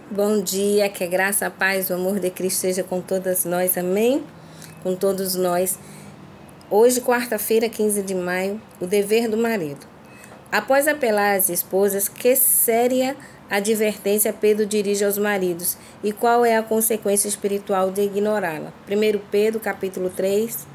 Bom dia, que a graça, a paz, o amor de Cristo seja com todas nós, amém? Com todos nós. Hoje, quarta-feira, 15 de maio, o dever do marido. Após apelar às esposas, que séria advertência Pedro dirige aos maridos e qual é a consequência espiritual de ignorá-la? 1 Pedro, capítulo 3,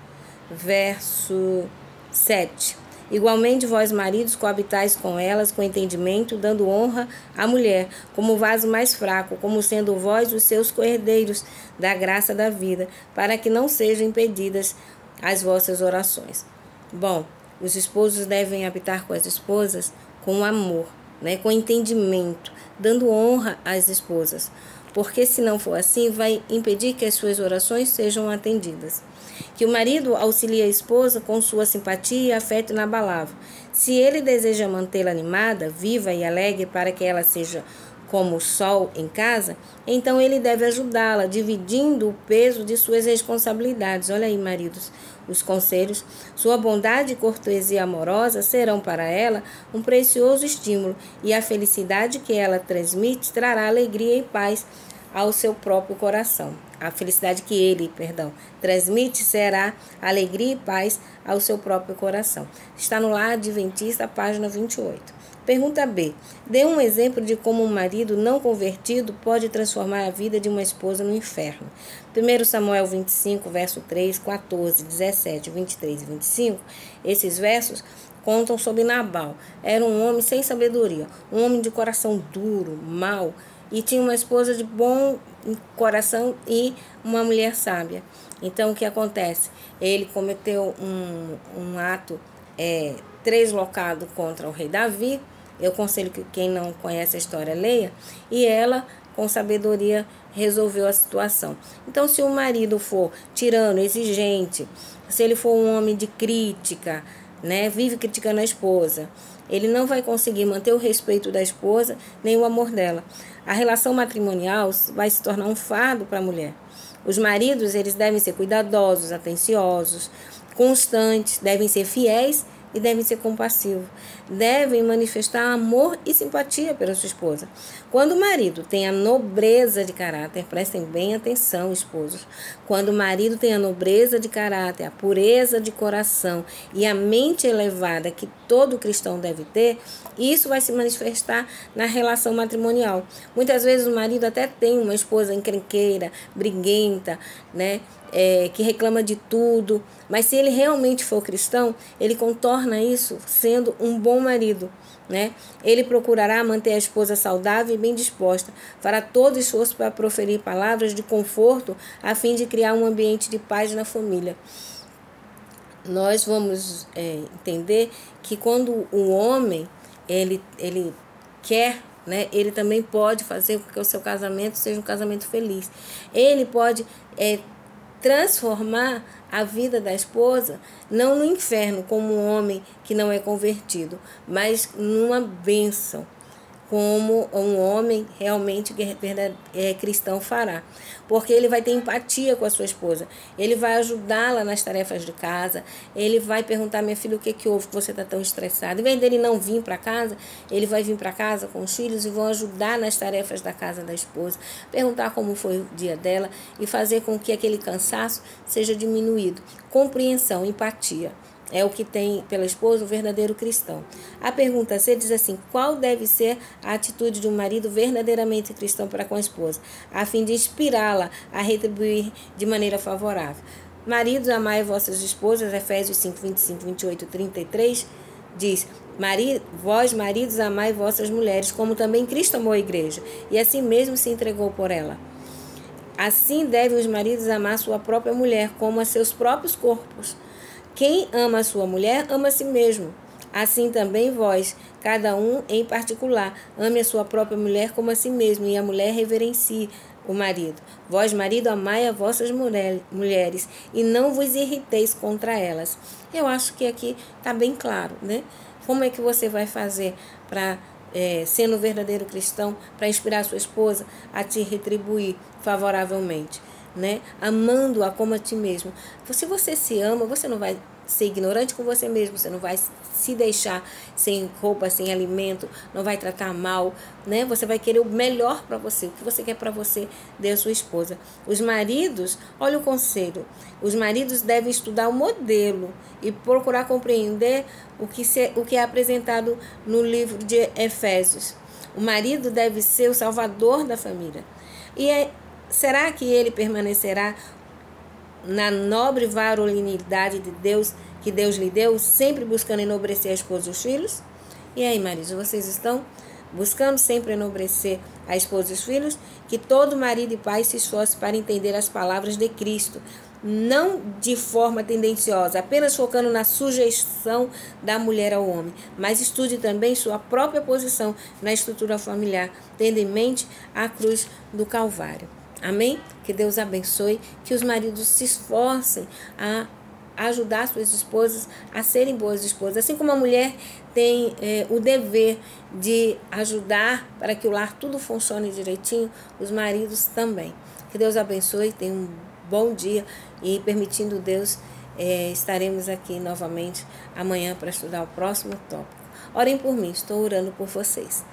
verso 7. Igualmente, vós, maridos, coabitais com elas com entendimento, dando honra à mulher, como vaso mais fraco, como sendo vós os seus coerdeiros da graça da vida, para que não sejam impedidas as vossas orações. Bom, os esposos devem habitar com as esposas com amor, com entendimento, dando honra às esposas, porque se não for assim, vai impedir que as suas orações sejam atendidas. Que o marido auxilie a esposa com sua simpatia e afeto inabalável. Se ele deseja mantê-la animada, viva e alegre para que ela seja como o sol em casa, então ele deve ajudá-la, dividindo o peso de suas responsabilidades. Olha aí, maridos, os conselhos. Sua bondade e cortesia amorosa serão para ela um precioso estímulo, e a felicidade que ela transmite trará alegria e paz ao seu próprio coração. A felicidade que ele, transmite será alegria e paz ao seu próprio coração. Está no Lar Adventista, página 28. Pergunta B. Dê um exemplo de como um marido não convertido pode transformar a vida de uma esposa no inferno. 1 Samuel 25, verso 3, 14, 17, 23 e 25. Esses versos contam sobre Nabal. Era um homem sem sabedoria, um homem de coração duro, mau, e tinha uma esposa de bom coração e uma mulher sábia. Então, o que acontece? Ele cometeu um ato translocado contra o rei Davi. Eu aconselho que quem não conhece a história leia. E ela, com sabedoria, resolveu a situação. Então, se o marido for tirano, exigente, se ele for um homem de crítica, vive criticando a esposa, ele não vai conseguir manter o respeito da esposa nem o amor dela. A relação matrimonial vai se tornar um fardo para a mulher. Os maridos, eles devem ser cuidadosos, atenciosos, constantes, devem ser fiéis e devem ser compassivos. Devem manifestar amor e simpatia pela sua esposa. Quando o marido tem a nobreza de caráter, prestem bem atenção, esposos. Quando o marido tem a nobreza de caráter, a pureza de coração e a mente elevada que todo cristão deve ter, isso vai se manifestar na relação matrimonial. Muitas vezes o marido até tem uma esposa encrenqueira, briguenta, que reclama de tudo, mas se ele realmente for cristão, ele contorna isso sendo um bom marido, Ele procurará manter a esposa saudável e bem disposta, fará todo esforço para proferir palavras de conforto a fim de criar um ambiente de paz na família. Nós vamos entender que quando o homem ele quer, ele também pode fazer com que o seu casamento seja um casamento feliz. Ele pode transformar a vida da esposa, não no inferno, como um homem que não é convertido, mas numa bênção, como um homem realmente cristão fará. Porque ele vai ter empatia com a sua esposa, ele vai ajudá-la nas tarefas de casa, ele vai perguntar: minha filha, o que houve que você está tão estressada? Em vez dele não vir para casa, ele vai vir para casa com os filhos e vão ajudar nas tarefas da casa da esposa, perguntar como foi o dia dela e fazer com que aquele cansaço seja diminuído. Compreensão, empatia. É o que tem pela esposa o verdadeiro cristão. A pergunta C diz assim: qual deve ser a atitude de um marido verdadeiramente cristão para com a esposa, a fim de inspirá-la a retribuir de maneira favorável? Maridos, amai vossas esposas, Efésios 5, 25, 28, 33, diz: vós, maridos, amai vossas mulheres, como também Cristo amou a igreja, e assim mesmo se entregou por ela. Assim devem os maridos amar sua própria mulher, como a seus próprios corpos. Quem ama a sua mulher, ama a si mesmo. Assim também vós, cada um em particular, ame a sua própria mulher como a si mesmo, e a mulher reverencie o marido. Vós, marido, amai a vossas mulheres, e não vos irriteis contra elas. Eu acho que aqui está bem claro, Como é que você vai fazer para, sendo verdadeiro cristão, para inspirar a sua esposa a te retribuir favoravelmente? Amando-a como a ti mesmo. Se você se ama, você não vai ser ignorante com você mesmo, você não vai se deixar sem roupa, sem alimento, não vai tratar mal, né? Você vai querer o melhor para você, o que você quer para você, dê a sua esposa. Os maridos, olha o conselho, os maridos devem estudar o modelo e procurar compreender o que é apresentado no livro de Efésios. O marido deve ser o salvador da família. Será que ele permanecerá na nobre varonilidade de Deus que Deus lhe deu, sempre buscando enobrecer a esposa e os filhos? E aí, maridos, vocês estão buscando sempre enobrecer a esposa e os filhos? Que todo marido e pai se esforce para entender as palavras de Cristo, não de forma tendenciosa, apenas focando na sujeição da mulher ao homem, mas estude também sua própria posição na estrutura familiar, tendo em mente a cruz do Calvário. Amém? Que Deus abençoe, que os maridos se esforcem a ajudar suas esposas a serem boas esposas. Assim como a mulher tem o dever de ajudar para que o lar tudo funcione direitinho, os maridos também. Que Deus abençoe, tenha um bom dia e, permitindo Deus, estaremos aqui novamente amanhã para estudar o próximo tópico. Orem por mim, estou orando por vocês.